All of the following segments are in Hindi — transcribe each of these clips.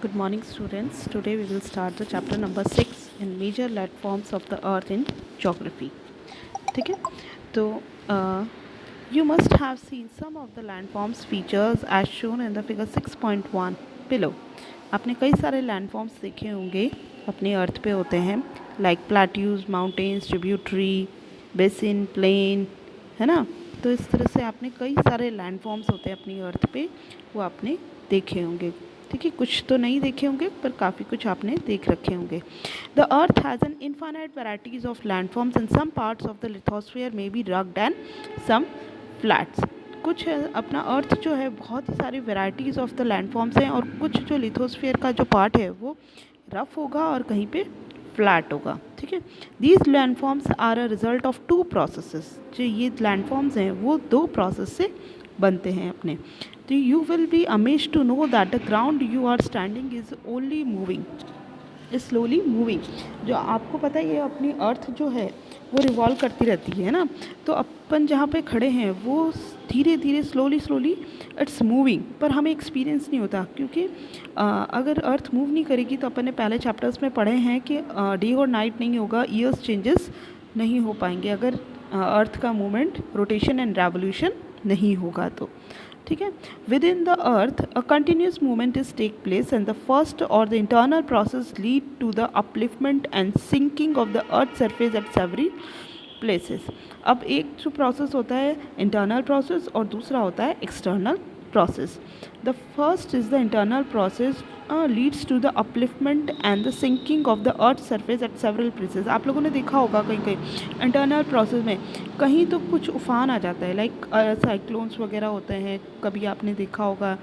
Good morning, students. Today we will start the chapter number 6 in major landforms of the earth in geography. ठीक है, तो you must have seen some of the landforms features as shown in the figure 6.1 below. आपने कई सारे landforms देखे होंगे अपनी अर्थ पे होते हैं, like plateaus, mountains, tributary, basin, plain, है ना. तो इस तरह से आपने कई सारे landforms होते हैं अपनी अर्थ पे, वो आपने देखे होंगे. ठीक है, कुछ तो नहीं देखे होंगे पर काफ़ी कुछ आपने देख रखे होंगे. The earth has an infinite varieties of landforms in some parts of the lithosphere may be rugged and some flats. कुछ अपना अर्थ जो है बहुत ही सारी वैराइटीज़ ऑफ द लैंडफॉर्म्स हैं और कुछ जो लिथोस्फीयर का जो पार्ट है वो रफ होगा और कहीं पे फ्लैट होगा. ठीक है, these landforms are a result of two processes. जो ये लैंडफॉर्म्स हैं वो दो प्रोसेस से बनते हैं अपने. तो you will be amazed to know that the ground you are standing is only moving, is slowly moving. जो आपको पता है ये अपनी अर्थ जो है वो रिवॉल्व करती रहती है ना, तो अपन जहाँ पे खड़े हैं वो धीरे धीरे स्लोली इट्स मूविंग, पर हमें एक्सपीरियंस नहीं होता क्योंकि अगर अर्थ मूव नहीं करेगी तो अपन ने पहले चैप्टर्स में पढ़े हैं कि डे और नाइट नहीं होगा, ईयर्स चेंजेस नहीं हो पाएंगे अगर अर्थ का मूवमेंट, रोटेशन एंड रेवोल्यूशन नहीं होगा तो. ठीक है, within the earth a continuous movement is take place and the first or the internal process lead to the upliftment and sinking of the earth surface at several places. अब एक जो प्रोसेस होता है इंटरनल प्रोसेस और दूसरा होता है external process. The first is the internal process leads to the upliftment and the sinking of the earth surface at several places. आप लोगों ने देखा होगा कहीं कहीं इंटरनल प्रोसेस में कहीं तो कुछ उफान आ जाता है, लाइक साइक्लोन्स वगैरह होते हैं. कभी आपने देखा होगा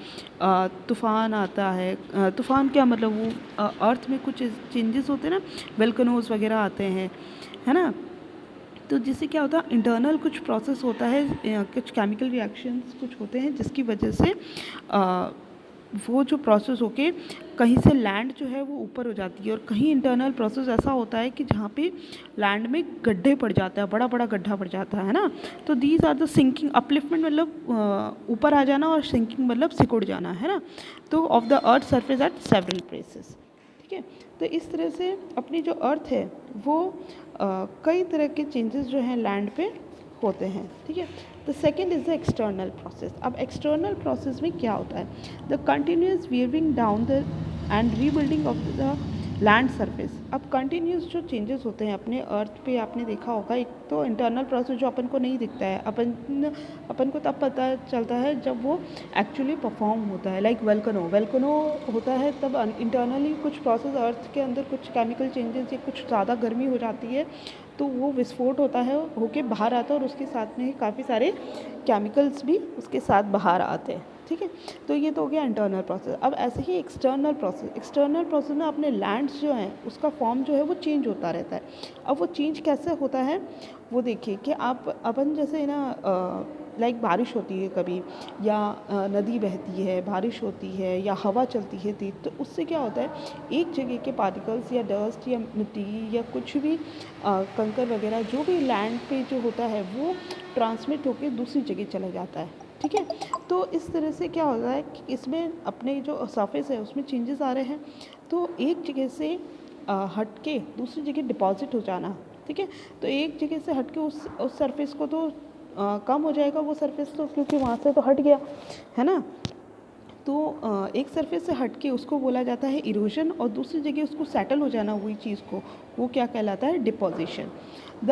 तूफ़ान आता है. तूफ़ान क्या मतलब, वो अर्थ में कुछ चेंजेस होते हैं ना, वेल्कनोज वगैरह आते हैं, है ना. तो जिससे क्या होता है इंटरनल कुछ प्रोसेस होता है, कुछ केमिकल रिएक्शंस कुछ होते हैं जिसकी वजह से वो जो प्रोसेस होके कहीं से लैंड जो है वो ऊपर हो जाती है और कहीं इंटरनल प्रोसेस ऐसा होता है कि जहाँ पे लैंड में गड्ढे पड़ जाता है, बड़ा बड़ा गड्ढा पड़ जाता है ना. तो these are the sinking. Upliftment मतलब ऊपर आ जाना और सिंकिंग मतलब सिकुड़ जाना, है ना. तो of the earth surface at several places. ठीक है, तो इस तरह से अपनी जो अर्थ है वो कई तरह के चेंजेस जो हैं लैंड पे होते हैं. ठीक है, the second is the external process. अब एक्सटर्नल प्रोसेस में क्या होता है, the continuous wearing down the and rebuilding of the land surface. अब कंटिन्यूस जो चेंजेस होते हैं अपने अर्थ पे आपने देखा होगा, एक तो इंटरनल प्रोसेस जो अपन को नहीं दिखता है, अपन को तब पता चलता है जब वो एक्चुअली परफॉर्म होता है. लाइक वेल्कनो होता है तब इंटरनली कुछ प्रोसेस अर्थ के अंदर कुछ केमिकल चेंजेस या कुछ ज़्यादा गर्मी हो जाती है तो वो विस्फोट होता है, होके बाहर आता है और उसके साथ में काफ़ी सारे केमिकल्स भी उसके साथ बाहर आते हैं. ठीक है, तो ये तो हो गया इंटरनल प्रोसेस. अब ऐसे ही एक्सटर्नल प्रोसेस में अपने लैंड्स जो हैं उसका फॉर्म जो है वो चेंज होता रहता है. अब वो चेंज कैसे होता है वो देखिए कि आप अपन जैसे ना लाइक बारिश होती है कभी या नदी बहती है, बारिश होती है या हवा चलती है तेज, तो उससे क्या होता है एक जगह के पार्टिकल्स या डस्ट या मिट्टी या कुछ भी कंकर वगैरह जो भी लैंड पे जो होता है वो ट्रांसमिट होकर दूसरी जगह चला जाता है. ठीक है, तो इस तरह से क्या होता है कि इसमें अपने जो सरफेस है उसमें चेंजेस आ रहे हैं, तो एक जगह से हट के दूसरी जगह डिपॉजिट हो जाना. ठीक है, तो एक जगह से हट के उस सरफेस को तो कम हो जाएगा वो सरफेस, तो क्योंकि वहाँ से तो हट गया, है ना. तो एक सरफेस से हट के उसको बोला जाता है इरोजन और दूसरी जगह उसको सेटल हो जाना हुई चीज़ को वो क्या कहलाता है, deposition. The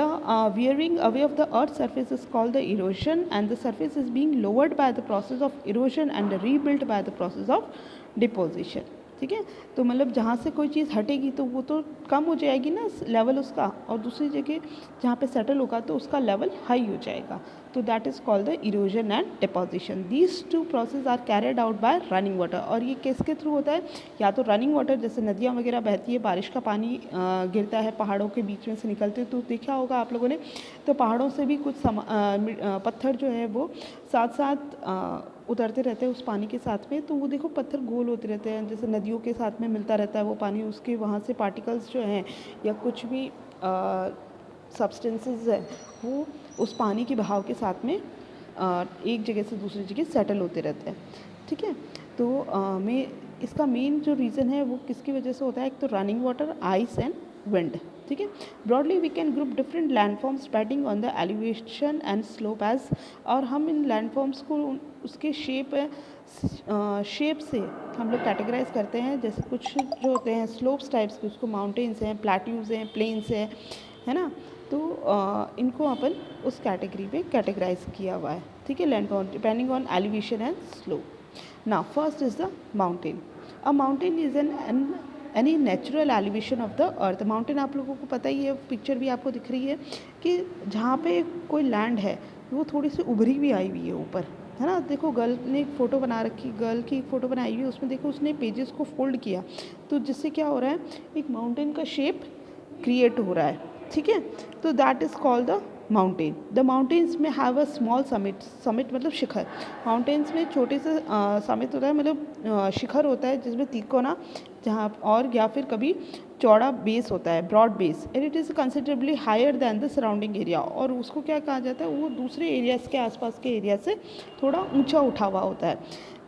wearing away of the earth surface is called the erosion and the surface is being lowered by the process of erosion and rebuilt by the process of deposition. ठीक है, तो मतलब जहाँ से कोई चीज़ हटेगी तो वो तो कम हो जाएगी ना लेवल उसका, और दूसरी जगह जहाँ पे सेटल होगा तो उसका लेवल हाई हो जाएगा. तो that is called the erosion and deposition. These two process are carried out by running water. और ये किसके थ्रू होता है, या तो रनिंग वाटर जैसे नदियाँ वगैरह बहती है, बारिश का पानी गिरता है पहाड़ों के बीच में से निकलते, तो देखा होगा आप लोगों ने, तो पहाड़ों से भी कुछ पत्थर जो है वो साथ साथ उतरते रहते हैं उस पानी के साथ में, तो वो देखो पत्थर गोल होते रहते हैं, जैसे नदियों के साथ में मिलता रहता है वो पानी, उसके वहाँ से पार्टिकल्स जो हैं या कुछ भी सब्सटेंसेस है वो उस पानी के बहाव के साथ में एक जगह से दूसरी जगह सेटल होते रहते हैं. ठीक है, तो मैं इसका मेन जो रीज़न है वो किसकी वजह से होता है, एक तो running water, ice and wind, ठीक है। Broadly we can group different landforms depending on the elevation and slope as, और हम इन लैंडफॉर्म्स को उसके शेप से हम लोग कैटेगराइज करते हैं। जैसे कुछ जो होते हैं स्लोप्स टाइप्स के, उसको माउंटेन्स हैं, प्लेट्यूज हैं, प्लेन्स हैं, है ना। तो इनको अपन उस कैटेगरी पे कैटेगराइज किया हुआ है, ठीक है, landform depending on elevation and slope. Now first is the mountain. A mountain is any natural elevation of the earth. Mountain आप लोगों को पता ही है, पिक्चर भी आपको दिख रही है कि जहाँ पे कोई लैंड है वो थोड़ी सी उभरी भी आई हुई है ऊपर, है ना। देखो गर्ल ने एक फ़ोटो बना रखी, गर्ल की एक फ़ोटो बनाई हुई है, उसमें देखो उसने पेजेस को फोल्ड किया, तो जिससे क्या हो रहा है, एक माउंटेन का शेप क्रिएट हो रहा है, ठीक है। तो that is called the mountain. The mountains में have a small summit, summit मतलब शिखर। माउंटेन्स में छोटे से समिट होता है, मतलब शिखर होता है जिसमें तिकोना, जहाँ और या फिर कभी चौड़ा बेस होता है, broad base, and it is considerably higher than the surrounding area. और उसको क्या कहा जाता है, वो दूसरे एरियाज़ के आसपास के एरिया से थोड़ा ऊंचा उठा हुआ होता है।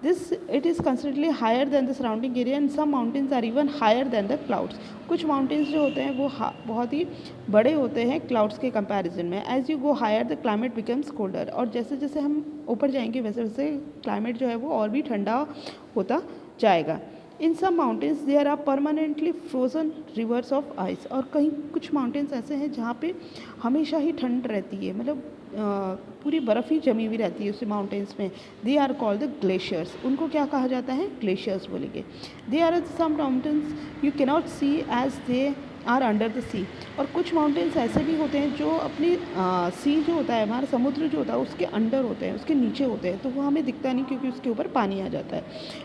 This it is considerably higher than the surrounding area, and some mountains are even higher than the clouds. कुछ माउंटेन्स जो होते हैं वो बहुत ही बड़े होते हैं क्लाउड्स के कंपैरिजन में। As you go higher the climate becomes colder, और जैसे जैसे हम ऊपर जाएंगे वैसे वैसे क्लाइमेट जो है वो और भी ठंडा होता जाएगा। इन सब mountains there are permanently frozen rivers of ice, और कहीं कुछ माउंटेन्स ऐसे हैं जहाँ पे हमेशा ही ठंड रहती है, मतलब पूरी बर्फ़ ही जमी हुई रहती है उस माउंटेन्स में। They are called the glaciers, उनको क्या कहा जाता है, ग्लेशियर्स बोलेंगे। They are some mountains you cannot see as they are under the sea, और कुछ माउंटेन्स ऐसे भी होते हैं जो अपनी सी जो होता है, हमारा समुद्र जो होता है उसके अंडर होते हैं, उसके नीचे होते हैं, तो वो हमें दिखता नहीं क्योंकि उसके ऊपर पानी आ जाता है।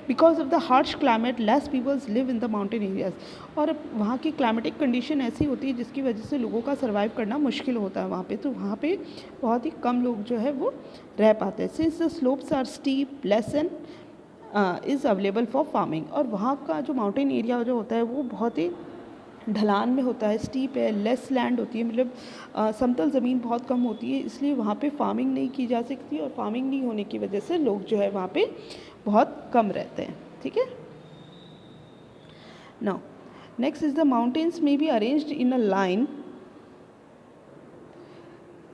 Because of the harsh climate less peoples live in the mountain areas, और वहाँ की क्लाइमेटिक कंडीशन ऐसी होती है जिसकी वजह से लोगों का सर्वाइव करना मुश्किल होता है वहाँ पे, तो वहाँ पे बहुत ही कम लोग जो है वो रह पाते हैं। Since the slopes are steep less and is available for farming, और वहाँ का जो माउंटेन एरिया जो होता है वो बहुत ही ढलान में होता है, स्टीप है, लेस लैंड होती है, मतलब समतल ज़मीन बहुत कम होती है, इसलिए वहाँ पे फार्मिंग नहीं की जा सकती, और फार्मिंग नहीं होने की वजह से लोग जो है वहाँ पे बहुत कम रहते हैं, ठीक है। Now next is the mountains में be arranged in a line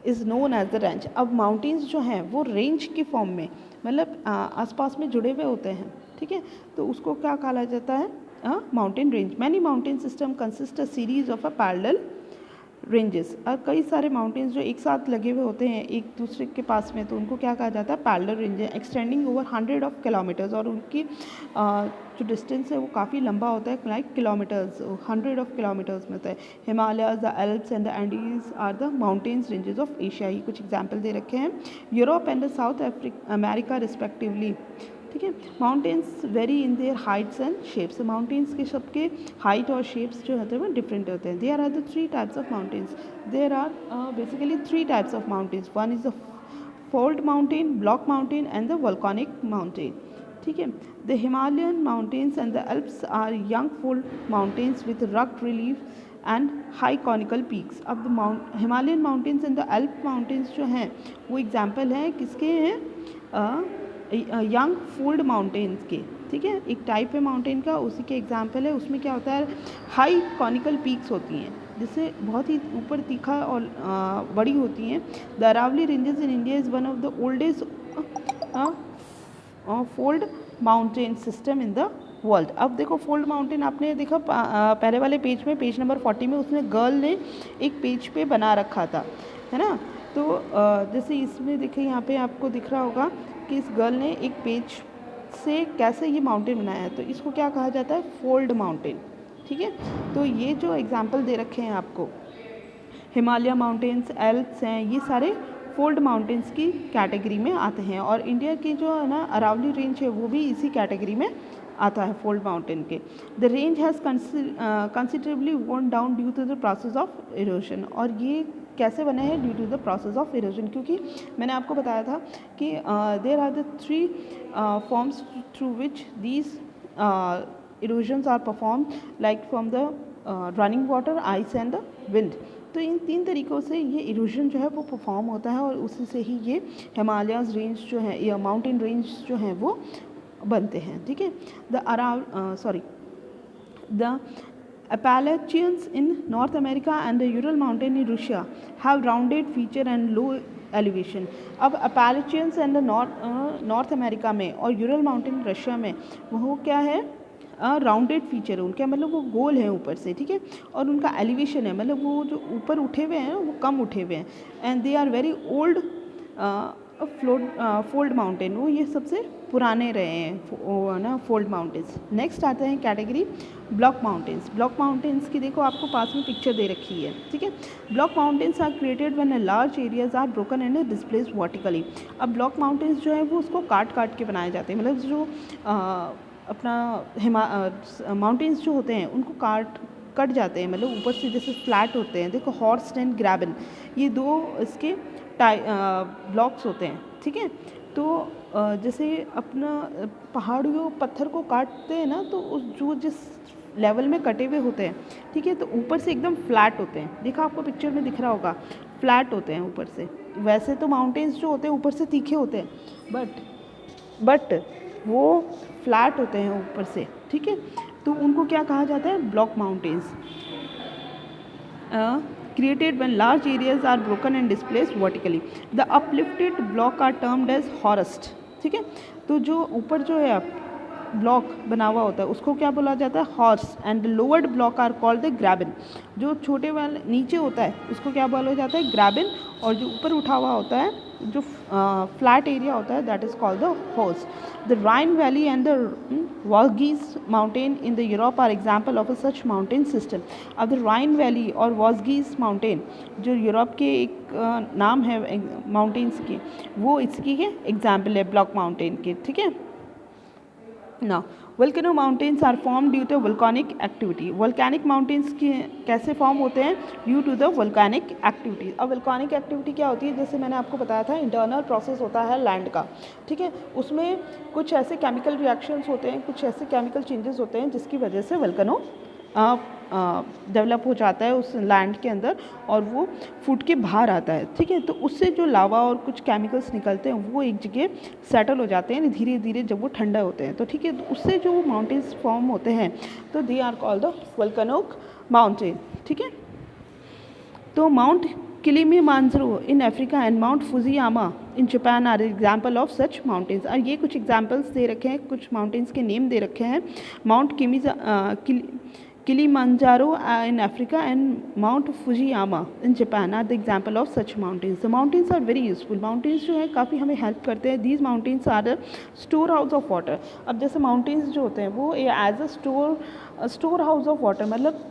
is known as the range. अब माउंटेन्स जो हैं वो रेंज की फॉर्म में, मतलब आसपास में जुड़े हुए होते हैं, ठीक है, तो उसको क्या कहा जाता है, mountain range. Many mountain system consist a series of a parallel ranges, और कई सारे माउंटेन्स जो एक साथ लगे हुए होते हैं एक दूसरे के पास में, तो उनको क्या कहा जाता है, parallel ranges, extending over 100 of kilometres, और उनकी जो डिस्टेंस है वो काफ़ी लंबा होता है, लाइक किलोमीटर्स, 100 ऑफ किलोमीटर्स में होता है। Himalayas, the Alps and the Andes are the mountains ranges of Asia. ये कुछ एग्जाम्पल दे रखे हैं, Europe and the South America respectively, ठीक है। Mountains vary in their heights and shapes, mountains के सबके हाइट और शेप्स जो होते हैं वो डिफरेंट होते हैं। There are the 3 types of mountains, there are basically 3 types of mountains. One is the fold mountain, block mountain and the volcanic mountain, ठीक है। The Himalayan mountains and the Alps are young fold mountains with rug relief and high conical peaks. अब Himalayan mountains and the Alp mountains जो हैं वो एग्जाम्पल हैं किसके हैं, यंग फोल्ड माउंटेन्स के, ठीक है, एक टाइप है माउंटेन का, उसी के एग्जाम्पल है। उसमें क्या होता है, हाई कॉनिकल पीक्स होती हैं जिससे बहुत ही ऊपर तीखा और बड़ी होती हैं। The Aravalli ranges in India is one of the oldest fold mountain system in the world. अब देखो फोल्ड माउंटेन आपने देखा पहले वाले पेज में, पेज नंबर 40 में, उसने गर्ल ने एक पेज पे बना रखा था, है ना। तो जैसे इसमें देखिए यहाँ पे आपको दिख रहा होगा कि इस गर्ल ने एक पेज से कैसे ये माउंटेन बनाया है, तो इसको क्या कहा जाता है, फोल्ड माउंटेन, ठीक है। तो ये जो एग्जाम्पल दे रखे हैं आपको, हिमालय माउंटेन्स, एल्प्स हैं, ये सारे फोल्ड माउंटेन्स की कैटेगरी में आते हैं, और इंडिया की जो है ना अरावली रेंज है वो भी इसी कैटेगरी में आता है, फोल्ड माउंटेन के। The range has considerably worn down due to the process of erosion, और ये कैसे बने हैं, due to the process of erosion, क्योंकि मैंने आपको बताया था कि there are the 3 forms through which these erosions are perform, like from the running water, ice and the wind. तो इन 3 तरीक़ों से ये इरोजन जो है वो परफॉर्म होता है, और उसी से ही ये हिमालयाज़ रेंज जो है या माउंटेन रेंज जो है वो बनते हैं, ठीक है। The Appalachians in North America and the Ural Mountain in Russia have rounded feature and low elevation. अब Appalachians and the North America में और Ural Mountain रशिया में वो क्या है, राउंडेड फीचर है उनका, मतलब वो गोल है ऊपर से, ठीक है। और उनका एलिवेशन है, मतलब वो जो ऊपर उठे हुए हैं वो कम उठे हुए हैं। And they are very old fold mountain, वो ये सबसे पुराने रहे हैं ना फोल्ड माउंटेन्स। नेक्स्ट आते हैं category block mountains. Block mountains की देखो आपको पास में पिक्चर दे रखी है, ठीक है। Block mountains are created when a large areas are broken and displace vertically. अब ब्लॉक माउंटेन्स जो है वो उसको काट काट के बनाए जाते हैं, मतलब जो अपना माउंटेन्स जो होते हैं उनको कट जाते हैं, मतलब ऊपर से जैसे फ्लैट होते हैं। देखो हॉर्स एंड ग्रैबन, ये दो इसके ब्लॉक्स होते हैं, ठीक है। तो जैसे अपना पहाड़ियों पत्थर को काटते हैं ना, तो उस जो जिस लेवल में कटे हुए होते हैं, ठीक है, तो ऊपर से एकदम फ्लैट होते हैं। देखा आपको पिक्चर में दिख रहा होगा, फ्लैट होते हैं ऊपर से। वैसे तो माउंटेन्स जो होते हैं ऊपर से तीखे होते हैं, बट वो फ्लैट होते हैं ऊपर से, ठीक है। तो उनको क्या कहा जाता है, block mountains. created when large areas are broken and displaced vertically. The uplifted block are termed as horst, ठीक है। तो जो ऊपर जो है ब्लॉक बना हुआ होता है उसको क्या बोला जाता है, horst. And lowered block are called the graben. जो छोटे वाले नीचे होता है उसको क्या बोला जाता है, ग्रैबिन। और जो ऊपर उठा हुआ होता है, जो फ्लैट एरिया होता है, that is called the horst. The Rhine valley and the वॉस्गीज mountain in the Europe are example of a such mountain system. अब द राइन वैली और वॉस्गीज माउंटेन जो यूरोप के एक नाम है माउंटेन्स के, वो इसकी के एग्जाम्पल है ब्लॉक माउंटेन के, ठीक है। Now, volcano mountains are formed due to volcanic activity. Volcanic mountains के कैसे फॉर्म होते हैं, due to the volcanic activity. अब volcanic activity क्या होती है, जैसे मैंने आपको बताया था, इंटरनल प्रोसेस होता है लैंड का, ठीक है। उसमें कुछ ऐसे केमिकल रिएक्शंस होते हैं, कुछ ऐसे केमिकल चेंजेस होते हैं जिसकी वजह से वोल्केनो डेवलप हो जाता है उस लैंड के अंदर, और वो फूट के बाहर आता है, ठीक है। तो उससे जो लावा और कुछ केमिकल्स निकलते हैं वो एक जगह सेटल हो जाते हैं धीरे धीरे जब वो ठंडा होते हैं, तो ठीक है। तो उससे जो माउंटेन्स फॉर्म होते हैं, तो they are called the volcanic mountain, ठीक है। तो mount Kilimanjaro in Africa and mount Fujiyama in Japan are example of such mountains. और ये कुछ एग्जाम्पल्स दे रखे हैं, कुछ माउंटेन्स के नेम दे रखे हैं। Mount Kilimanjaro in Africa and Mount Fujiyama in Japan are the example of such mountains. The mountains are very useful. Mountains जो है काफ़ी हमें हेल्प करते हैं. These mountains are the store house of water. अब जैसे mountains जो होते हैं वो as a store house of water, मतलब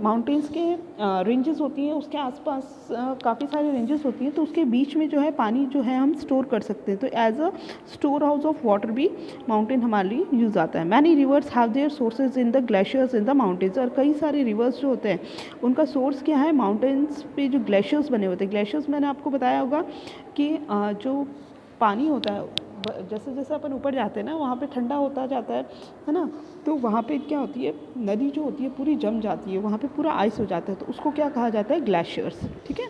माउंटेन्स के रेंजेस होती हैं, उसके आसपास काफ़ी सारे रेंजेस होती हैं, तो उसके बीच में जो है पानी जो है हम स्टोर कर सकते हैं। तो as a store house of water भी माउंटेन हमारे लिए यूज़ आता है। Many rivers have their sources in the glaciers in the mountains. और कई सारे रिवर्स जो होते हैं उनका सोर्स क्या है, माउंटेन्स पे जो ग्लेशियर्स बने होते हैं। ग्लेशियर्स मैंने आपको बताया होगा कि जो पानी होता है, जैसे जैसे अपन ऊपर जाते हैं ना, वहाँ पे ठंडा होता जाता है ना, तो वहाँ पे क्या होती है, नदी जो होती है पूरी जम जाती है, वहाँ पे पूरा आइस हो जाता है, तो उसको क्या कहा जाता है, ग्लेशियर्स, ठीक है।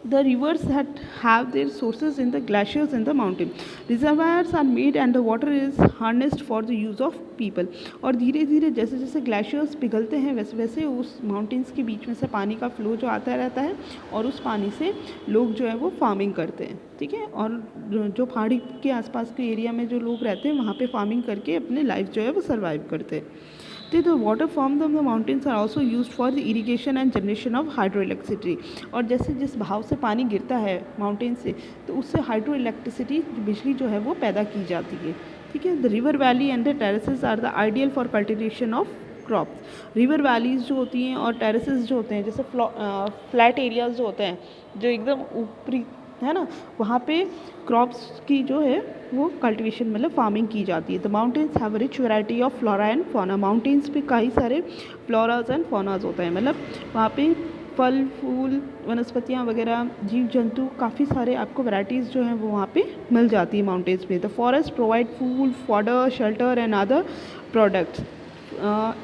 The rivers that have their sources in the glaciers in the mountain. Reservoirs are made and the water is harnessed for the use of people. और धीरे धीरे जैसे जैसे ग्लेशियर्स पिघलते हैं वैसे वैसे उस माउंटेन्स के बीच में से पानी का फ्लो जो आता रहता है, और उस पानी से लोग जो है वो फार्मिंग करते हैं, ठीक है। और जो पहाड़ी के आसपास के एरिया में जो लोग रहते हैं वहाँ पे फार्मिंग करके अपने लाइफ जो है वो सर्वाइव करते हैं। The water from the mountains are also used for the irrigation and generation of hydroelectricity. और जैसे जिस बहाव से पानी गिरता है माउंटेन से, तो उससे हाइड्रो इलेक्ट्रिसिटी बिजली जो है वो पैदा की जाती है, ठीक है। The river valley and the terraces are the ideal for cultivation of crops. River valleys जो होती हैं और टेरेसेस जो होते हैं, जैसे फ्लैट एरियाज जो होते हैं जो एकदम ऊपरी है ना, वहाँ पे क्रॉप्स की जो है वो कल्टीवेशन मतलब फार्मिंग की जाती है। The mountains have a rich variety of flora and fauna. Mountains पे कई सारे फ्लोराज एंड फौनाज होता है, मतलब वहाँ पे फल फूल वनस्पतियाँ वगैरह जीव जंतु काफ़ी सारे आपको वैराइटीज़ जो हैं वो वहाँ पे मिल जाती है माउंटेन्स पे। The forest provide food fodder shelter and other products.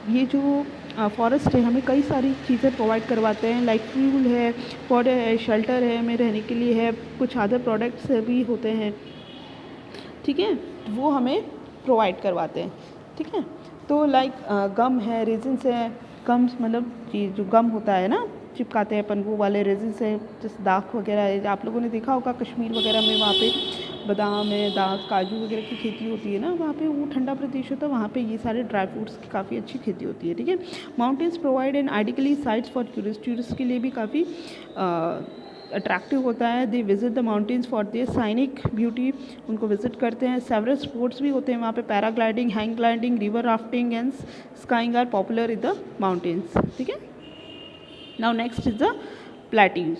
ये जो फॉरेस्ट है हमें कई सारी चीज़ें प्रोवाइड करवाते हैं, लाइक फ्यूल है, फॉडर है, शेल्टर है, हमें रहने के लिए है, कुछ अदर प्रोडक्ट्स भी होते हैं, ठीक है। वो हमें प्रोवाइड करवाते हैं, ठीक है। तो लाइक गम है, रेजिन्स है, गम्स मतलब ये जो गम होता है ना चिपकाते हैं अपन, वो वाले रेजिन्स है, जैसे दाख वगैरह है, आप लोगों ने देखा होगा कश्मीर वगैरह में, वहाँ पे बादाम है, दाख, काजू वगैरह की खेती होती है ना, वहाँ पे वो ठंडा प्रदेश होता है, वहाँ पे ये सारे ड्राई फ्रूट्स की काफ़ी अच्छी खेती होती है, ठीक है। Mountains provide an ideal sites for tourist के लिए भी काफ़ी अट्रैक्टिव होता है। They visit the mountains for their scenic beauty, उनको विजिट करते हैं। सेवरल स्पोर्ट्स भी होते हैं वहाँ पे, paragliding, hang gliding, river rafting and skiing are popular in the mountains, ठीक है। Now next is the plateaus.